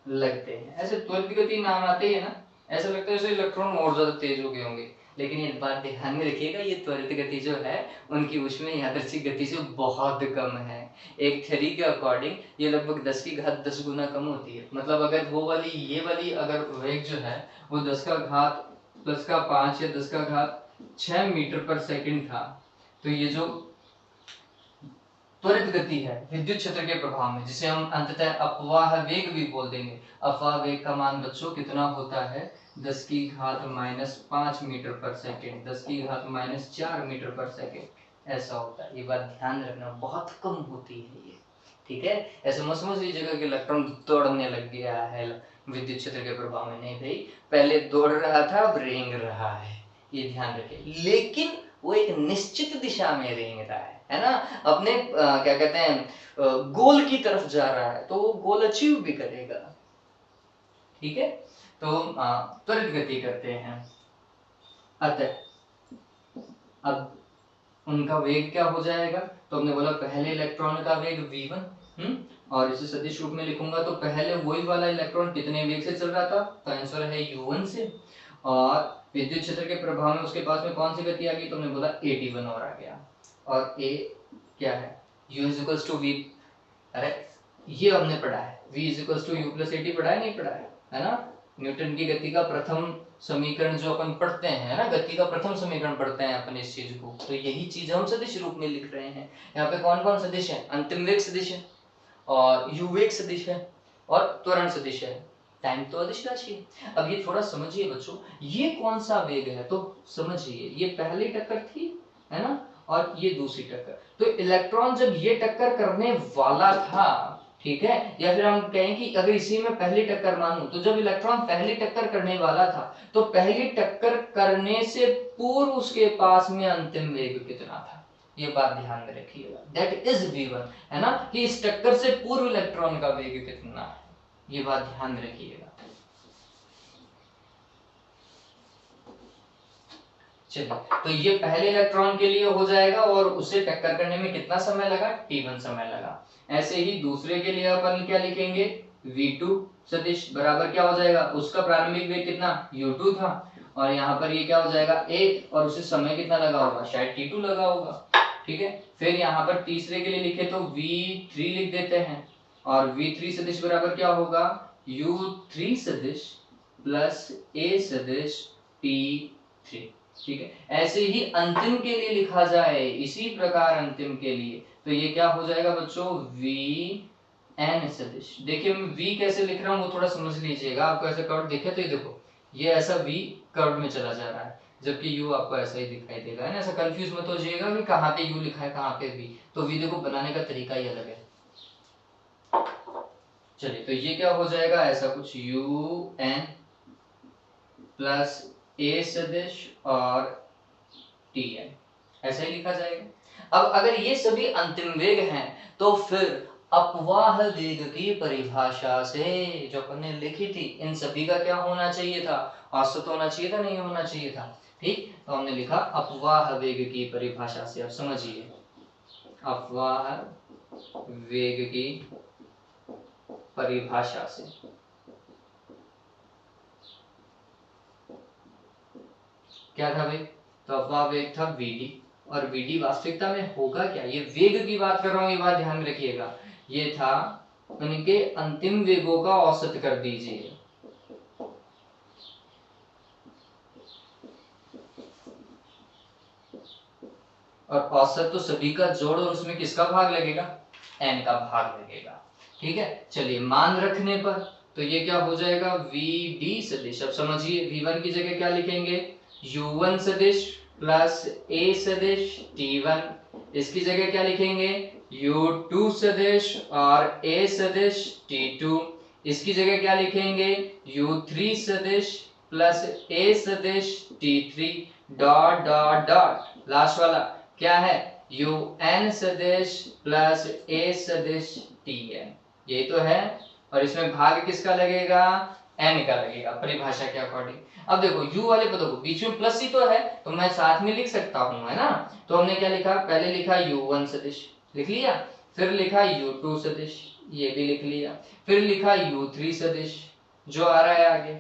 लगते हैं। ऐसे त्वरित गति नाम आते ही है ना, ऐसा लगता है जैसे इलेक्ट्रॉन और ज्यादा तेज हो गए होंगे, लेकिन एक बात ध्यान में रखिएगा, ये त्वरित गति जो है उनकी ऊष्मीय यादृच्छिक गति से बहुत कम है। एक थ्योरी के अकॉर्डिंग ये लगभग 10⁻10 गुना कम होती है। मतलब अगर वो वाली ये वाली अगर वेग जो है वो 10⁻5 या 10⁻6 मीटर पर सेकंड था, तो ये जो त्वरित गति है विद्युत क्षेत्र के प्रभाव में, जिसे हम अंततः अपवाह वेग भी बोल देंगे। अपवाह वेग का मान बच्चों कितना होता है? 10⁻5 मीटर पर सेकेंड, 10⁻4 मीटर पर सेकेंड, ऐसा होता है। ये बात ध्यान रखना, बहुत कम होती है ये। ठीक है, ऐसे मत समझ लीजिएगा कि इलेक्ट्रॉन दौड़ने लग गया है विद्युत क्षेत्र के प्रभाव में। नहीं भाई, पहले दौड़ रहा था, अब रेंग रहा है, ये ध्यान रखिए। लेकिन वो एक निश्चित दिशा में रेंग रहा है ना? अपने क्या कहते हैं, गोल की तरफ जा रहा है, तो वो गोल अचीव भी करेगा। ठीक है, तो त्वरित गति करते हैं। अतः अब उनका वेग क्या हो जाएगा? तो हमने बोला पहले इलेक्ट्रॉन का वेग v1, और इसे सदिश रूप में लिखूंगा तो पहले वही वाला इलेक्ट्रॉन कितने वेग से चल रहा था? तो आंसर है u1 से। और विद्युत क्षेत्र के प्रभाव में उसके पास में कौन सी गति आ गई? तो हमने बोला AT1 और आ गया। और a क्या है? u is to v। अरे ये हमने पढ़ा है, v is to u plus AT पढ़ा है, नहीं पढ़ा है ना? न्यूटन की गति का प्रथम समीकरण जो अपन पढ़ते हैं ना, गति का प्रथम समीकरण पढ़ते हैं अपन इस चीज को, तो यही चीज हम सदिश रूप में लिख रहे हैं। यहाँ पे कौन कौन सदिश है? अंतिम वेग सदिश है, और u वेग सदिश है, और त्वरण सदिश है। टाइम तो अदिश राशि है। अब ये थोड़ा समझिए बच्चों, ये कौन सा वेग है? तो समझिए, ये पहली टक्कर थी, है ना, और ये दूसरी टक्कर। तो इलेक्ट्रॉन जब ये टक्कर करने वाला था, ठीक है, या फिर हम कहें कि अगर इसी में पहली टक्कर मानूं, तो जब इलेक्ट्रॉन पहली टक्कर करने वाला था, तो पहली टक्कर करने से पूर्व उसके पास में अंतिम वेग कितना था? ये बात ध्यान में रखिएगा, दैट इज v1, है ना, कि इस टक्कर से पूर्व इलेक्ट्रॉन का वेग कितना है, ये बात ध्यान में रखिएगा। चलिए, तो ये पहले इलेक्ट्रॉन के लिए हो जाएगा, और उसे टक्कर करने में कितना समय लगा? t1 समय लगा। ऐसे ही दूसरे के लिए अपन क्या लिखेंगे? v2 सदिश बराबर क्या हो जाएगा? उसका प्रारंभिक वेग कितना? u2 था, और यहाँ पर ये क्या हो जाएगा? a, और उसे समय कितना लगा होगा? शायद t2 लगा होगा। ठीक है, फिर यहाँ पर तीसरे के लिए लिखे तो v3 लिख देते हैं, और v3 सदिश बराबर क्या होगा? u3 सदिश प्लस a सदिश t3। ठीक है, ऐसे ही अंतिम के लिए लिखा जाए इसी प्रकार अंतिम के लिए, तो ये क्या हो जाएगा बच्चों? vn सदिश। देखिए मैं v कैसे लिख रहा हूँ वो थोड़ा समझ लीजिएगा। आपको ऐसे कर्व देखे तो ये देखो, ये ऐसा v कर्व में चला जा रहा है, जबकि u आपको ऐसा ही दिखाई देगा, है ना। ऐसा कंफ्यूज मत हो जाइएगा कि कहाँ पे u लिखा है कहाँ पे v, तो v देखो बनाने का तरीका ही अलग है। चलिए तो ये क्या हो जाएगा, ऐसा कुछ un प्लस a सदिश और tn, ऐसा ही लिखा जाएगा। अब अगर ये सभी अंतिम वेग हैं तो फिर अपवाह वेग की परिभाषा से जो अपन ने लिखी थी, इन सभी का क्या होना चाहिए था, औसत होना चाहिए था, नहीं होना चाहिए था। ठीक, तो हमने लिखा अपवाह वेग की परिभाषा से। अब समझिए, अपवाह वेग की परिभाषा से क्या था भाई, तो अपवाह वेग था vd, और vd वास्तविकता में होगा क्या, ये वेग की बात कर रहा हूं, ये बात ध्यान में रखिएगा, ये था उनके अंतिम वेगों का औसत कर दीजिए। और औसत तो सभी का जोड़ और उसमें किसका भाग लगेगा, n का भाग लगेगा। ठीक है, चलिए मान रखने पर तो ये क्या हो जाएगा, vd सदिश। अब समझिए v1 की जगह क्या लिखेंगे, u1 सदिश प्लस a सदिश t1, इसकी जगह क्या लिखेंगे, u2 सदिश और a सदिश t2, इसकी जगह क्या लिखेंगे, u3 सदिश प्लस a सदिश t3, dot dot dot, last वाला क्या है, un सदिश प्लस a सदिश tn, ये तो है। और इसमें भाग किसका लगेगा, n का लगेगा परिभाषा के अकॉर्डिंग। अब देखो u वाले पदों को बीच में प्लस ही तो है, तो मैं साथ में लिख सकता हूं, है ना। तो हमने क्या लिखा, पहले लिखा u1 सदिश, लिख लिया, फिर लिखा u2 सदिश, ये भी लिख लिया, फिर लिखा u3 सदिश जो आ रहा है आगे,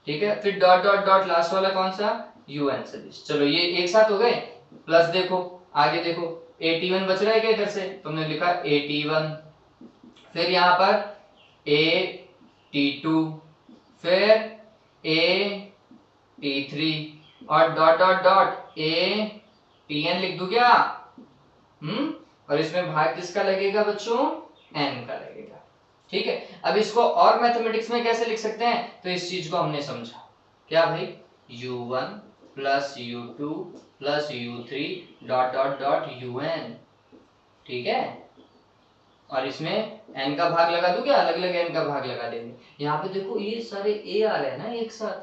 ठीक है, फिर डॉट डॉट डॉट लास्ट वाला कौन सा, un सदिश। चलो ये एक साथ हो गए, प्लस देखो आगे देखो at1 बच रहा है क्या इधर से, तुमने लिखा at1, फिर यहां पर at2, फिर at3 और डॉट डॉट डॉट atn लिख दूं क्या, और इसमें भाग किसका लगेगा बच्चों, n का लगेगा। ठीक है, अब इसको और मैथमेटिक्स में कैसे लिख सकते हैं, तो इस चीज को हमने समझा, क्या भाई, u1 plus u2 plus u3 dot dot dot un, ठीक है, और इसमें n का भाग लगा दूं क्या, अलग अलग n का भाग लगा देंगे। यहाँ पे देखो ये सारे a आ रहे हैं ना एक साथ,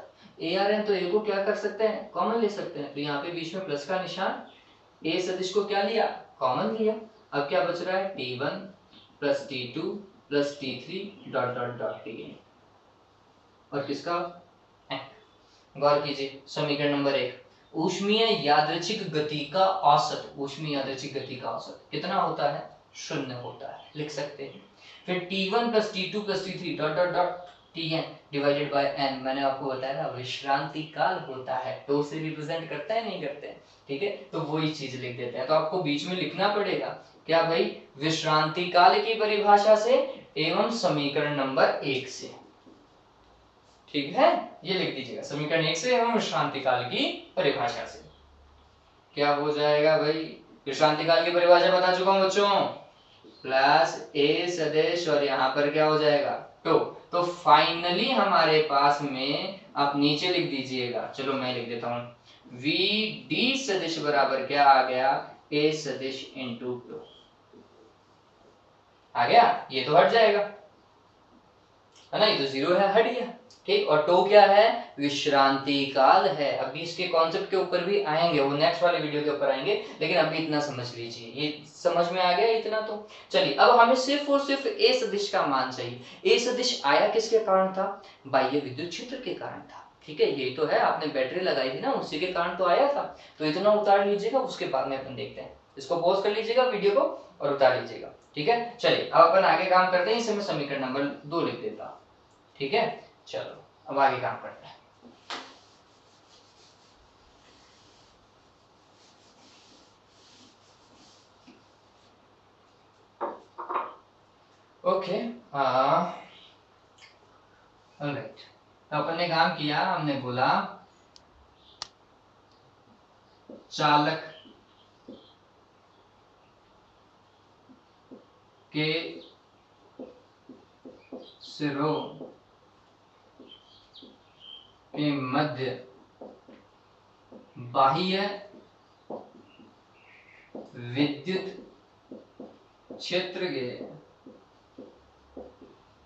a आ रहे हैं तो a को क्या कर सकते हैं, कॉमन ले सकते हैं, तो यहाँ पे बीच में प्लस का निशान, a सदिश को क्या लिया, कॉमन लिया। अब क्या बच रहा है, t1 plus t2 plus t3 dot dot dot tn, और किसका, गौर कीजिए समीकरण नंबर 1, ऊष्मीय यादृच्छिक गति का औसत, ऊष्मीय यादृच्छिक गति का औसत कितना होता है, शून्य होता है, लिख सकते हैं। फिर t1 plus t2 plus t3 dot dot dot tn divided by n, मैंने आपको बताया ना विश्रांति काल होता है, तो उसे रिप्रेजेंट करता है नहीं करते हैं, ठीक है, तो वही चीज लिख देते हैं। तो आपको बीच में लिखना पड़ेगा क्या भाई, विश्रांति काल की परिभाषा से एवं समीकरण नंबर 1 से, ठीक है, ये लिख दीजिएगा समीकरण 1 से एवं विश्रांति काल की परिभाषा से। क्या हो जाएगा भाई, विश्रांति काल की परिभाषा बता चुका हूं बच्चों, प्लस a सदिश और यहाँ पर क्या हो जाएगा तो फाइनली हमारे पास में आप नीचे लिख दीजिएगा, चलो मैं लिख देता हूं, vd सदिश बराबर क्या आ गया, a सदिश इंटू टू, आ गया, ये तो हट जाएगा, है ना, ये तो जीरो है, हट गया। ठीक, और टो क्या है, विश्रांति काल है। अभी इसके कॉन्सेप्ट के ऊपर भी आएंगे, वो नेक्स्ट वाले वीडियो के ऊपर आएंगे, लेकिन अभी इतना समझ लीजिए, ये समझ में आ गया इतना तो। चलिए अब हमें सिर्फ और सिर्फ ए सदिश का मान चाहिए। ए सदिश आया किसके कारण था, बाह्य विद्युत क्षेत्र के कारण था। ठीक है, ये तो है, आपने बैटरी लगाई थी ना, उसी के कारण तो आया था, तो इतना उतार लीजिएगा, उसके बाद में अपन देखते हैं। इसको पॉज कर लीजिएगा वीडियो को और उतार लीजिएगा, ठीक है। चलिए अब अपन आगे काम करते हैं, इसे मैं समीकरण नंबर 2 लिख देता हूं, ठीक है। चलो अब आगे काम करते हैं। ओके, ऑलराइट, तो अपन ने काम किया, हमने बोला चालक के सिरों के मध्य बाह्य विद्युत क्षेत्र के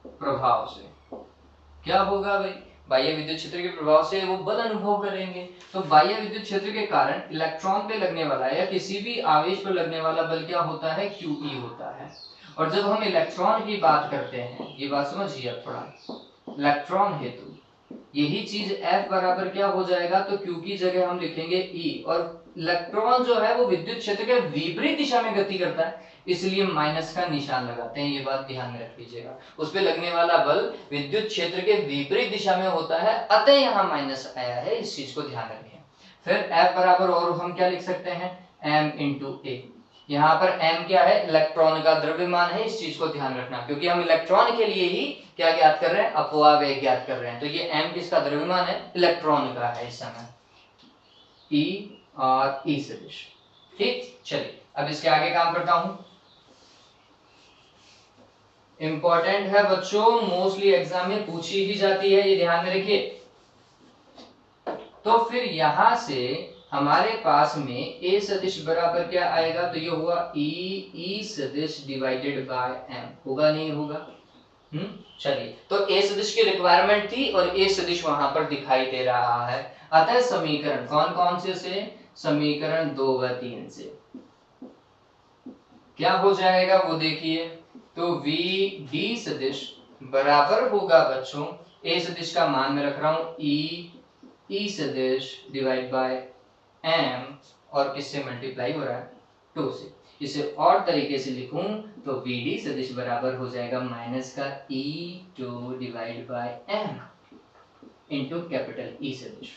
प्रभाव से क्या होगा भाई, बाह्य विद्युत क्षेत्र के प्रभाव से वो बल अनुभव करेंगे। तो बाह्य विद्युत क्षेत्र के कारण इलेक्ट्रॉन पे लगने वाला या किसी भी आवेश पर लगने वाला बल क्या होता है, QE होता है। और जब हम इलेक्ट्रॉन की बात करते हैं, ये बात समझिए आप थोड़ा, इलेक्ट्रॉन हेतु यही चीज F बराबर क्या हो जाएगा, तो Q की जगह हम लिखेंगे E, और इलेक्ट्रॉन जो है वो विद्युत क्षेत्र के विपरीत दिशा में गति करता है, इसलिए माइनस का निशान लगाते हैं। ये बात ध्यान में रख लीजिएगा, उस पे लगने वाला बल विद्युत क्षेत्र के विपरीत दिशा में होता है, अतः यहाँ माइनस आया है, इस चीज को ध्यान रखें। फिर F बराबर और हम क्या लिख सकते हैं, m इंटू ए। यहाँ पर m क्या है, इलेक्ट्रॉन का द्रव्यमान है, इस चीज को ध्यान रखना, क्योंकि हम इलेक्ट्रॉन के लिए ही क्या ज्ञात कर रहे हैं, अपवाह वेग ज्ञात कर रहे हैं। तो ये m किसका द्रव्यमान है, इलेक्ट्रॉन का है इस समय, E और E सदिश। ठीक, चलिए अब इसके आगे काम करता हूं। इंपॉर्टेंट है बच्चों, मोस्टली एग्जाम में पूछी ही जाती है, ये ध्यान में रखिए। तो फिर यहां से हमारे पास में A सदिश बराबर क्या आएगा, तो ये हुआ E सदिश डिवाइडेड बाय M, होगा नहीं होगा। चलिए, तो A सदिश की रिक्वायरमेंट थी और A सदिश वहां पर दिखाई दे रहा है, अतः समीकरण कौन कौन से समीकरण 2 व 3 से क्या हो जाएगा वो देखिए। तो VD सदिश बराबर होगा बच्चों, A सदिश का मान मैं रख रहा हूं E सदिश डिवाइड बाय M, और किससे मल्टीप्लाई हो रहा है, 2 से। इसे और तरीके से लिखूं तो VD सदिश बराबर हो जाएगा माइनस का E2 divide by M into capital E सदिश।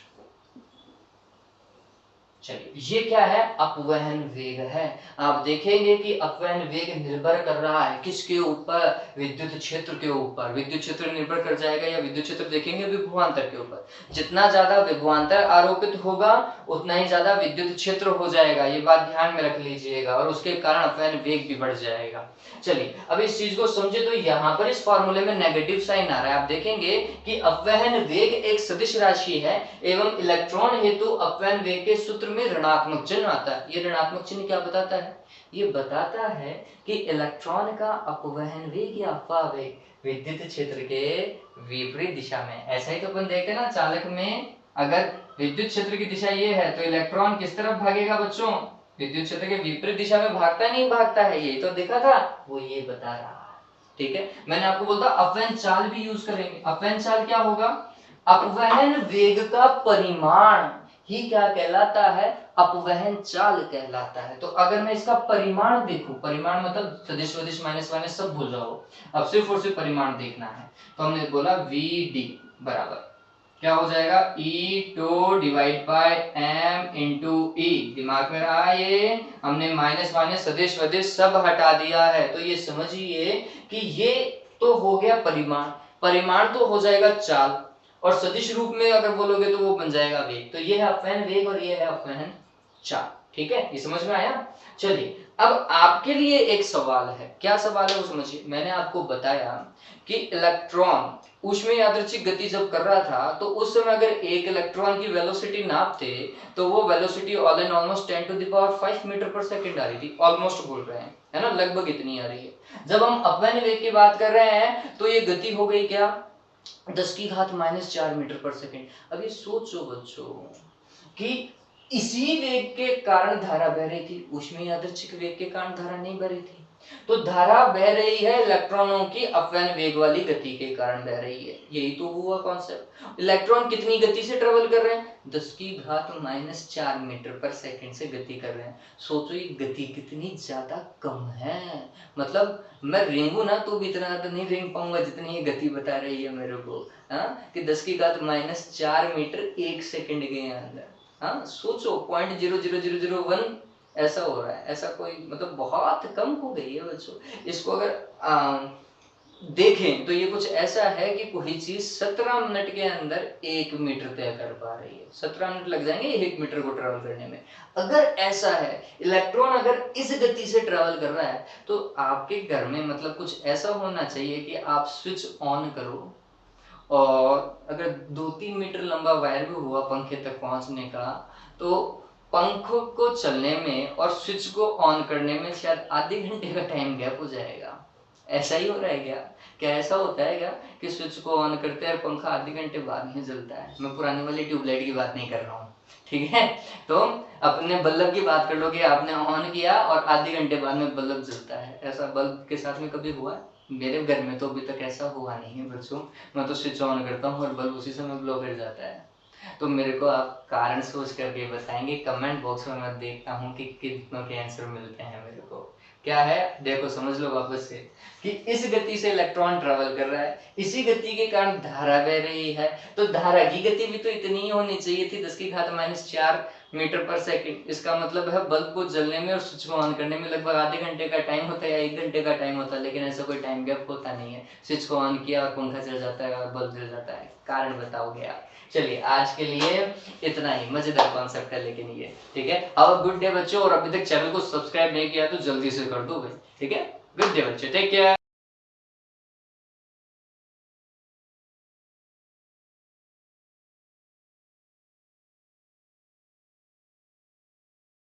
चलिए, ये क्या है, अपवहन वेग है। आप देखेंगे कि अपवहन वेग निर्भर कर रहा है किसके ऊपर, विद्युत क्षेत्र के ऊपर। विद्युत क्षेत्र निर्भर कर जाएगा, या विद्युत क्षेत्र देखेंगे विभवांतर के ऊपर। जितना ज्यादा विभवांतर आरोपित होगा उतना ही ज्यादा विद्युत क्षेत्र हो जाएगा, ये बात ध्यान में रख लीजिएगा, और उसके कारण अपवहन वेग भी बढ़ जाएगा। चलिए, अब इस चीज को समझे, तो यहाँ पर इस फॉर्मूले में नेगेटिव साइन आ रहा है। आप देखेंगे कि अपवहन वेग एक सदिश राशि है एवं इलेक्ट्रॉन हेतु अपवहन वेग के सूत्र में ऋणात्मक चिन्ह आता है। ये ऋणात्मक चिन्ह क्या बताता है, ये बताता है कि इलेक्ट्रॉन का अपवहन वेग या अपवाह वेग विद्युत क्षेत्र के विपरीत दिशा में। ऐसा ही तो अपन देखते हैं ना, चालक में अगर विद्युत क्षेत्र की दिशा ये है तो इलेक्ट्रॉन किस तरफ भागेगा बच्चों, विद्युत क्षेत्र के विपरीत दिशा में भागता नहीं भागता है, यही तो देखा था, वो ये बता रहा है। ठीक है, मैंने आपको बोलता अपवहन चाल भी यूज करेंगे। अपवहन चाल क्या होगा, अपवहन वेग का परिमाण ही क्या कहलाता है, अपवहन चाल कहलाता है। तो अगर मैं इसका परिमाण देखूं, परिमाण मतलब सदिश वदिश माइनस माइनस सब भूल जाओ, अब सिर्फ और सिर्फ परिमाण देखना है, तो हमने बोला VD बराबर क्या हो जाएगा, E2 divide by M into E। दिमाग में रहा ये, हमने माइनस माइनस सदिश वदिश सब हटा दिया है, तो ये समझिए कि ये तो हो गया परिमाण, परिमाण तो हो जाएगा चाल, और सदिश रूप में अगर बोलोगे तो वो बन जाएगा वेग। तो ये है अपवहन वेग और ये है अपवहन चाल। ठीक है, ये समझ में आया। चलिए, अब आपके लिए एक सवाल है, क्या सवाल है वो समझिए। मैंने आपको बताया कि इलेक्ट्रॉन ऊष्मीय यादृच्छिक गति जब कर रहा था, तो उस समय अगर एक इलेक्ट्रॉन की वेलोसिटी नापते तो वो velocity all and almost 10 to the power 5 meter पर सेकंड आ रही थी। ऑलमोस्ट बोल रहे हैं, है ना, लगभग इतनी आ रही है। जब हम अपवहन वेग की बात कर रहे हैं तो ये गति हो गई क्या, 10 की घात -4 मीटर पर सेकंड। अब ये सोचो बच्चों कि इसी वेग के कारण धारा बह रही थी, ऊष्मीय यादृच्छिक वेग के कारण धारा नहीं बह रही थी। तो धारा बह रही है इलेक्ट्रॉनों की अपवहन वेग वाली गति के कारण बह रही है, यही तो हुआ कॉन्सेप्ट। इलेक्ट्रॉन कितनी गति से ट्रेवल कर रहे हैं, 10 की घात -4 मीटर पर सेकंड से गति कर रहे हैं। सोचो ये गति कितनी ज्यादा कम है, मतलब मैं रेंगू ना तो भी इतना तो नहीं रेंग पाऊंगा जितनी ये गति बता रही है मेरे को, कि 10 की घात -4 मीटर एक सेकंड के अंदर। सोचो 0.00001 ऐसा हो रहा है, ऐसा कोई मतलब बहुत कम हो गई है बच्चों। इसको अगर देखें तो ये कुछ ऐसा है कि कोई चीज 17 मिनट के अंदर 1 मीटर तय कर पा रही है। 17 मिनट लग जाएंगे 1 मीटर को ट्रेवल करने में। अगर ऐसा है, इलेक्ट्रॉन अगर इस गति से ट्रेवल कर रहा है, तो आपके घर में मतलब कुछ ऐसा होना चाहिए कि आप स्विच ऑन करो और अगर 2-3 मीटर लंबा वायर भी हुआ पंखे तक पहुंचने का, तो पंखों को चलने में और स्विच को ऑन करने में शायद आधे घंटे का टाइम गैप हो जाएगा। ऐसा ही हो रहा है क्या? क्या ऐसा होता है क्या कि स्विच को ऑन करते हैं और पंखा आधे घंटे बाद में जलता है? मैं पुरानी वाली ट्यूबलाइट की बात नहीं कर रहा हूँ, ठीक है? तो अपने बल्ब की बात कर लो कि आपने ऑन किया और आधे घंटे बाद में बल्ब जलता है। ऐसा बल्ब के साथ में कभी हुआ है? मेरे घर में तो अभी तक ऐसा हुआ नहीं है बच्चों। मैं तो स्विच ऑन करता हूँ और बल्ब उसी समय ग्लो कर जाता है। तो मेरे को आप कारण सोच करके बताएंगे, कमेंट बॉक्स में मैं देखता हूँ कि कितनों के आंसर मिलते हैं मेरे को। क्या है, देखो समझ लो वापस से कि इस गति से इलेक्ट्रॉन ट्रेवल कर रहा है, इसी गति के कारण धारा बह रही है, तो धारा की गति भी तो इतनी ही होनी चाहिए थी, 10⁻⁴ मीटर पर सेकंड। इसका मतलब है बल्ब को जलने में और स्विच को ऑन करने में लगभग आधे घंटे का टाइम होता है या 1 घंटे का टाइम होता है, लेकिन ऐसा कोई टाइम गैप होता नहीं है। स्विच को ऑन किया और पंखा चल जाता है और बल्ब जल जाता है। कारण बताओगे आप? चलिए आज के लिए इतना ही, मजेदार कॉन्सेप्ट है लेकिन ये, ठीक है। हैव अ गुड डे बच्चों, और अभी तक चैनल को सब्सक्राइब नहीं किया तो जल्दी से कर दो भाई, ठीक है। गुड डे बच्चों, टेक केयर।